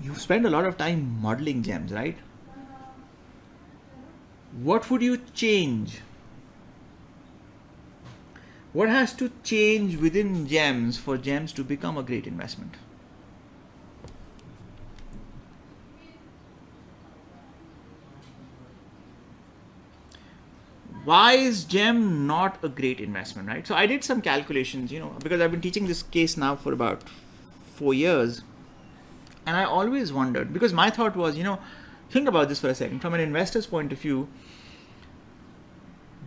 You spend a lot of time modeling gems, right? What would you change? What has to change within gems for gems to become a great investment? Why is gem not a great investment, right? So I did some calculations, because I've been teaching this case now for about 4 years. And I always wondered, because my thought was, think about this for a second. From an investor's point of view,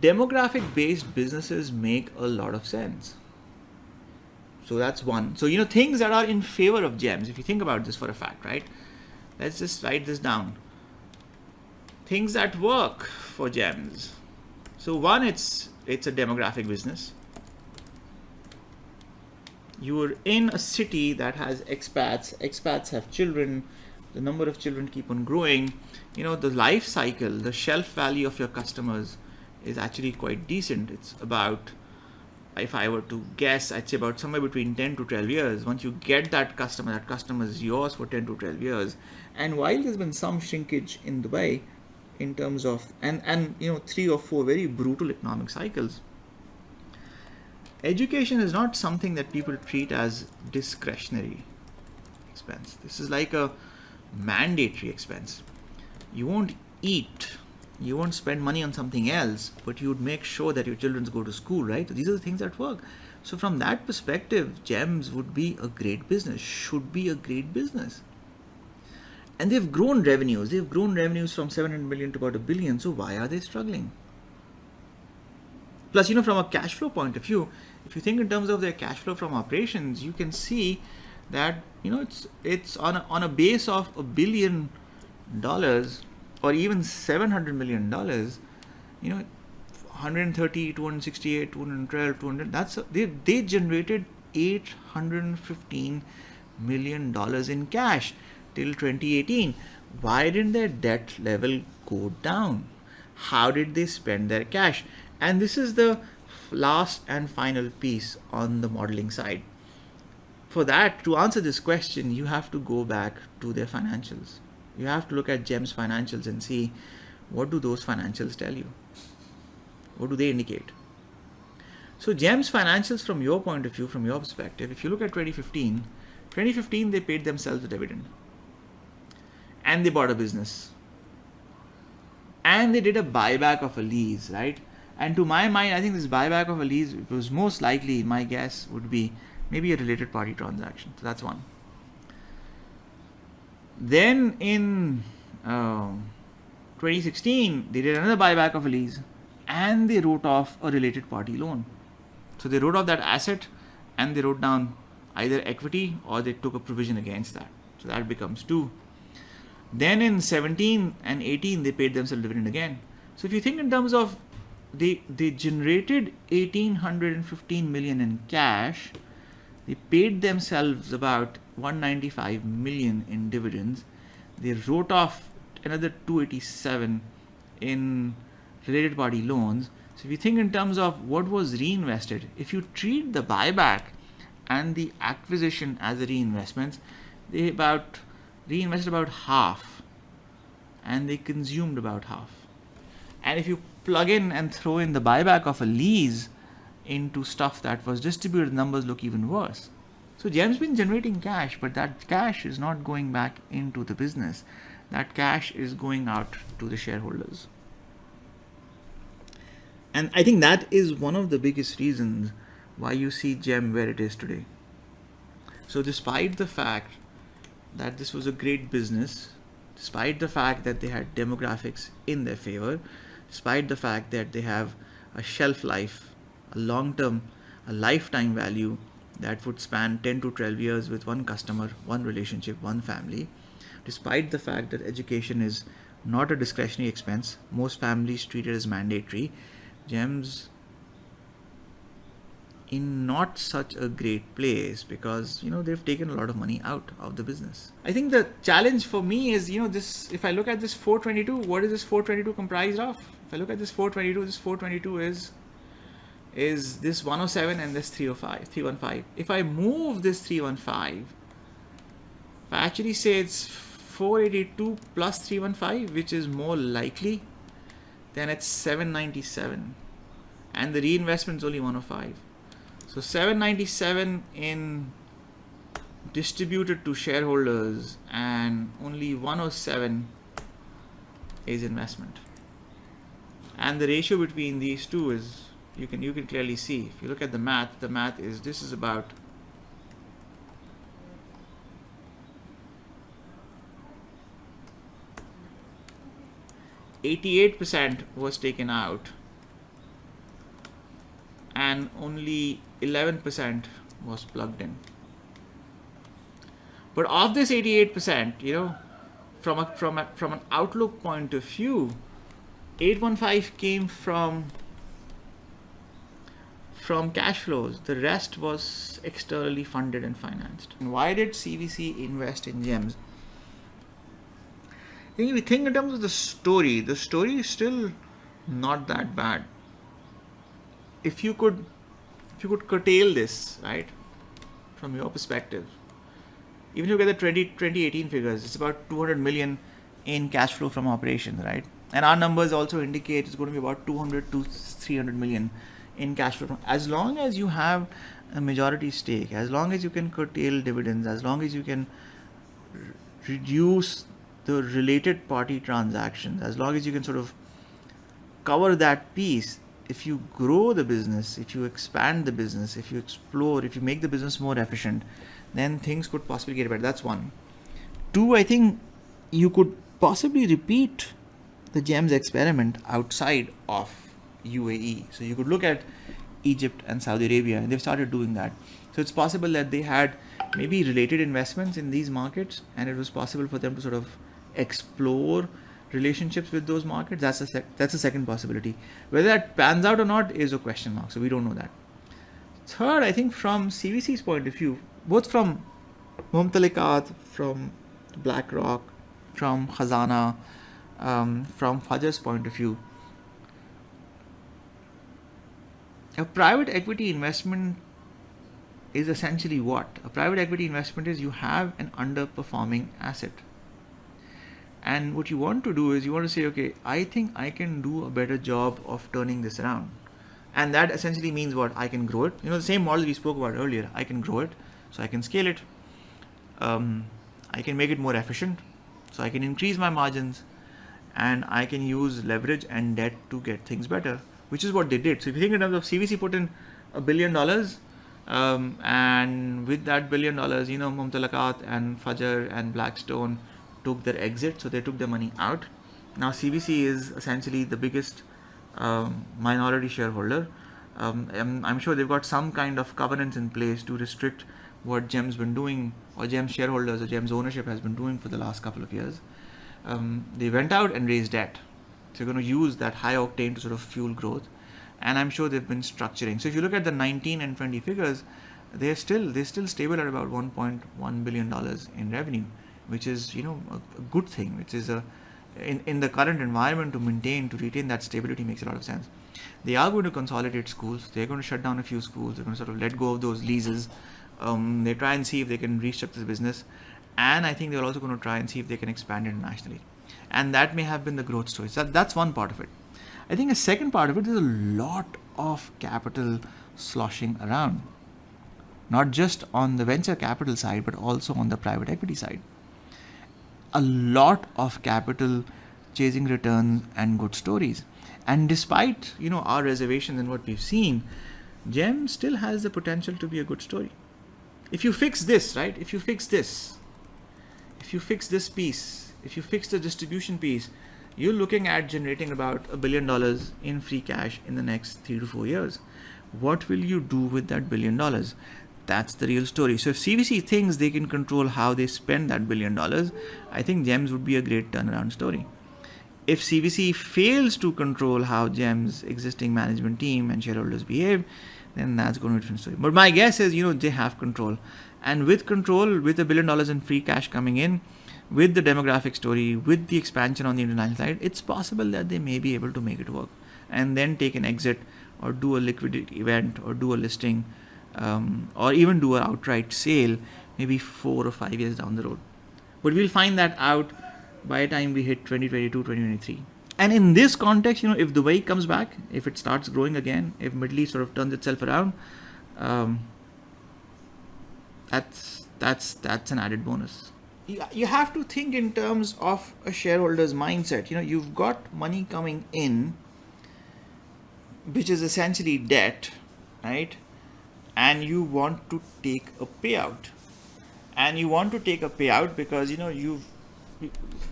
demographic based businesses make a lot of sense. So that's one. So, things that are in favor of gems, if you think about this for a fact, right? Let's just write this down. Things that work for gems. So one, it's a demographic business. You're in a city that has expats have children, the number of children keep on growing. The life cycle, the shelf value of your customers is actually quite decent. It's about, if I were to guess, I'd say about somewhere between 10 to 12 years. Once you get that customer is yours for 10 to 12 years. And while there's been some shrinkage in Dubai in terms of, and 3 or 4 very brutal economic cycles, education is not something that people treat as discretionary expense. This is like a mandatory expense. You won't eat, you won't spend money on something else, but you would make sure that your children go to school, right? These are the things that work. So from that perspective, gems would be a great business, should be a great business. And they've grown revenues. They've grown revenues from 700 million to about $1 billion. So why are they struggling? Plus, from a cash flow point of view, if you think in terms of their cash flow from operations, you can see that it's on a base of $1 billion or even $700 million. 130, 268, 212, 200. They generated $815 million in cash till 2018. Why didn't their debt level go down? How did they spend their cash? And this is the last and final piece on the modeling side. For that, to answer this question, you have to go back to their financials. You have to look at GEM's financials and see, what do those financials tell you? What do they indicate? So GEM's financials, from your point of view, from your perspective, if you look at 2015, they paid themselves a dividend. And they bought a business. And they did a buyback of a lease, right? And to my mind, I think this buyback of a lease was most likely, my guess would be maybe a related party transaction. So that's one. Then in 2016, they did another buyback of a lease and they wrote off a related party loan. So they wrote off that asset and they wrote down either equity or they took a provision against that. So that becomes 2. Then in 17 and 18, they paid themselves dividend again. So if you think in terms of they generated 1,815 million in cash, they paid themselves about 195 million in dividends. They wrote off another 287 in related party loans. So if you think in terms of what was reinvested, if you treat the buyback and the acquisition as a reinvestment, they reinvested about half and they consumed about half. And if you plug in and throw in the buyback of a lease into stuff that was distributed, numbers look even worse. So GEM's been generating cash, but that cash is not going back into the business. That cash is going out to the shareholders. And I think that is one of the biggest reasons why you see GEM where it is today. So despite the fact that this was a great business, despite the fact that they had demographics in their favor, despite the fact that they have a shelf life, a long-term, a lifetime value that would span 10 to 12 years with one customer, one relationship, one family, despite the fact that education is not a discretionary expense, most families treat it as mandatory, GEM's in not such a great place because they've taken a lot of money out of the business. I think the challenge for me is this. If I look at this 422, what is this 422 comprised of? If I look at this 422, this 422 is this 107 and this 315. If I move this 315, if I actually say it's 482 plus 315, which is more likely, then it's 797. And the reinvestment is only 105. So 797 in distributed to shareholders and only 107 is investment. And the ratio between these two is, you can clearly see. If you look at the math is, this is about 88% was taken out and only 11% was plugged in. But of this 88%, you know, from an outlook point of view, 815 came from cash flows. The rest was externally funded and financed. And why did CVC invest in GEMS? If we think in terms of the story is still not that bad. If you could curtail this, right, from your perspective, even if you get the 2018 figures, it's about 200 million in cash flow from operations, right? And our numbers also indicate it's going to be about 200 to 300 million in cash flow. As long as you have a majority stake, as long as you can curtail dividends, as long as you can reduce the related party transactions, as long as you can sort of cover that piece, if you grow the business, if you expand the business, if you explore, if you make the business more efficient, then things could possibly get better. That's one. Two, I think you could possibly repeat the GEMS experiment outside of UAE. So you could look at Egypt and Saudi Arabia, and they've started doing that. So it's possible that they had maybe related investments in these markets, and it was possible for them to sort of explore relationships with those markets. That's a second possibility. Whether that pans out or not is a question mark. So we don't know that. Third, I think from CVC's point of view, both from Mumtalakat, from BlackRock, from Khazana, from Fajr's point of view, a private equity investment is essentially what? A private equity investment is you have an underperforming asset. And what you want to do is you want to say, okay, I think I can do a better job of turning this around. And that essentially means what? I can grow it. You know, the same model we spoke about earlier. I can grow it, so I can scale it. I can make it more efficient, so I can increase my margins, and I can use leverage and debt to get things better, which is what they did. So if you think in terms of CVC put in $1 billion, and with that $1 billion, you know, Mumtalakat and Fajr and Blackstone took their exit, so they took their money out. Now CVC is essentially the biggest minority shareholder. I'm sure they've got some kind of covenants in place to restrict what GEM's been doing, or GEM's shareholders or GEM's ownership has been doing for the last couple of years. They went out and raised debt. So you're going to use that high octane to sort of fuel growth. And I'm sure they've been structuring. So if you look at the 19 and 20 figures, they're still stable at about $1.1 billion in revenue, which is, you know, a good thing, which is in the current environment, to retain that stability makes a lot of sense. They are going to consolidate schools. They're going to shut down a few schools. They're going to sort of let go of those leases. They try and see if they can restructure the business. And I think they're also going to try and see if they can expand internationally. And that may have been the growth story. So that's one part of it. I think a second part of it is a lot of capital sloshing around. Not just on the venture capital side, but also on the private equity side. A lot of capital chasing returns and good stories. And despite, you know, our reservations and what we've seen, GEM still has the potential to be a good story. If you fix this, right? If you fix this piece, if you fix the distribution piece, you're looking at generating about $1 billion in free cash in the next 3 to 4 years. What will you do with that $1 billion? That's the real story. So if CVC thinks they can control how they spend that $1 billion, I think GEMS would be a great turnaround story. If CVC fails to control how GEM's existing management team and shareholders behave, then that's going to be a different story. But my guess is, you know, they have control. And with control, with $1 billion in free cash coming in, with the demographic story, with the expansion on the international side, it's possible that they may be able to make it work and then take an exit or do a liquidity event or do a listing, or even do an outright sale maybe 4 or 5 years down the road. But we'll find that out by the time we hit 2022, 2023. And in this context, if Dubai comes back, if it starts growing again, if Middle East sort of turns itself around, that's an added bonus. You have to think in terms of a shareholder's mindset. You've got money coming in, which is essentially debt, right? And you want to take a payout. And you want to take a payout because,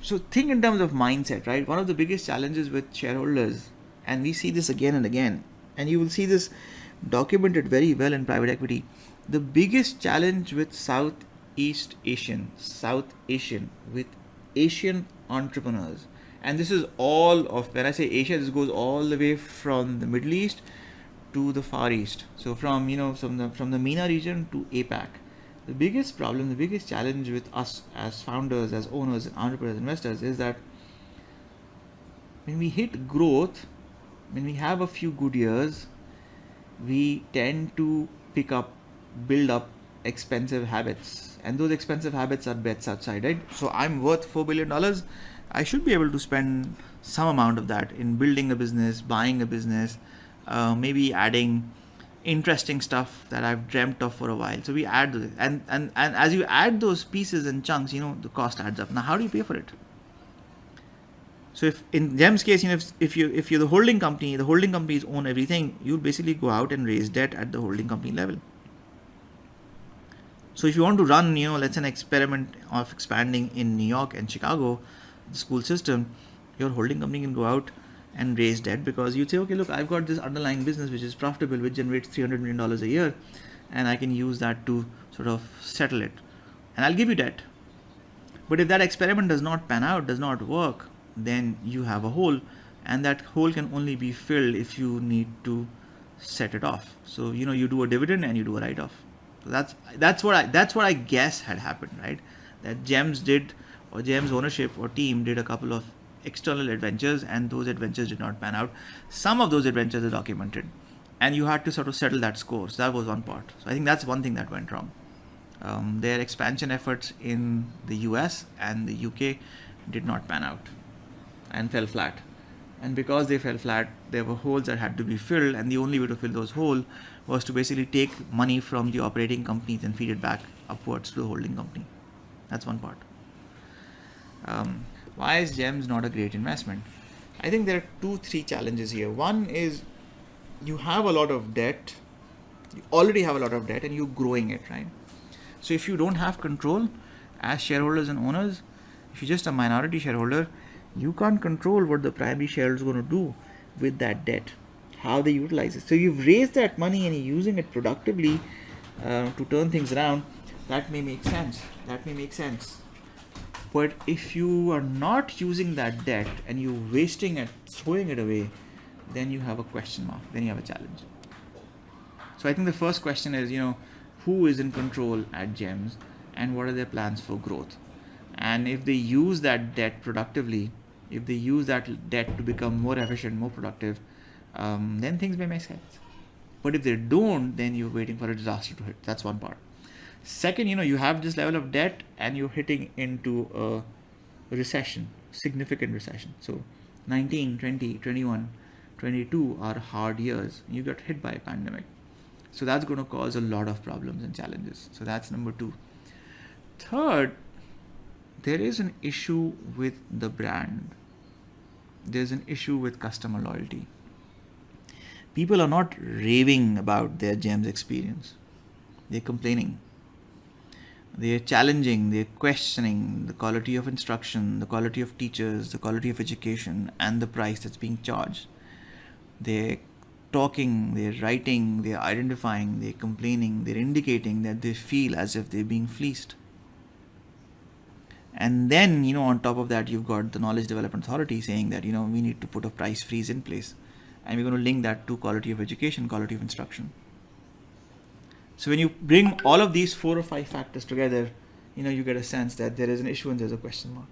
so think in terms of mindset, right? One of the biggest challenges with shareholders, and we see this again and again, and you will see this documented very well in private equity. The biggest challenge with South Asian, with Asian entrepreneurs, and this is all of, when I say Asia, this goes all the way from the Middle East to the Far East. So from the MENA region to APAC. The biggest problem, the biggest challenge with us as founders, as owners, entrepreneurs, investors is that when we hit growth, when we have a few good years, we tend to build up expensive habits. And those expensive habits are bets outside, right? So I'm worth $4 billion. I should be able to spend some amount of that in building a business, buying a business, maybe adding interesting stuff that I've dreamt of for a while. So we add those, and as you add those pieces and chunks, the cost adds up. Now, how do you pay for it? So if in GEM's case, if you're the holding companies own everything, you basically go out and raise debt at the holding company level. So if you want to run, let's say an experiment of expanding in New York and Chicago, the school system, your holding company can go out and raise debt because you'd say, okay, look, I've got this underlying business which is profitable, which generates $300 million a year, and I can use that to sort of settle it. And I'll give you debt. But if that experiment does not pan out, does not work, then you have a hole, and that hole can only be filled if you need to set it off. So, you do a dividend and you do a write-off. So that's what I guess had happened, right? That GEM's ownership or team did a couple of external adventures, and those adventures did not pan out. Some of those adventures are documented, and you had to sort of settle that score. So that was one part. So I think that's one thing that went wrong. Their expansion efforts in the US and the UK did not pan out and fell flat. And because they fell flat, there were holes that had to be filled, and the only way to fill those holes was to basically take money from the operating companies and feed it back upwards to the holding company. That's one part. Why is GEMS not a great investment? I think there are 2-3 challenges here. One is you have a lot of debt. You already have a lot of debt and you're growing it, right? So if you don't have control as shareholders and owners, if you're just a minority shareholder, you can't control what the primary shareholder is going to do with that debt, how they utilize it. So you've raised that money and you're using it productively to turn things around. That may make sense. But if you are not using that debt and you're wasting it, throwing it away, then you have a question mark. Then you have a challenge. So I think the first question is, who is in control at GEMS and what are their plans for growth? And if they use that debt productively, if they use that debt to become more efficient, more productive, then things may make sense. But if they don't, then you're waiting for a disaster to hit. That's one part. Second, you have this level of debt and you're hitting into a recession, significant recession. So 19, 20, 21, 22 are hard years. You got hit by a pandemic. So that's going to cause a lot of problems and challenges. So that's number 2. Third, there is an issue with the brand. There's an issue with customer loyalty. People are not raving about their GEMS experience. They're complaining. They're challenging, they're questioning the quality of instruction, the quality of teachers, the quality of education, and the price that's being charged. They're talking, they're writing, they're identifying, they're complaining, they're indicating that they feel as if they're being fleeced. And then, on top of that, you've got the Knowledge Development Authority saying that, we need to put a price freeze in place. And we're going to link that to quality of education, quality of instruction. So when you bring all of these 4 or 5 factors together, you get a sense that there is an issue and there's a question mark.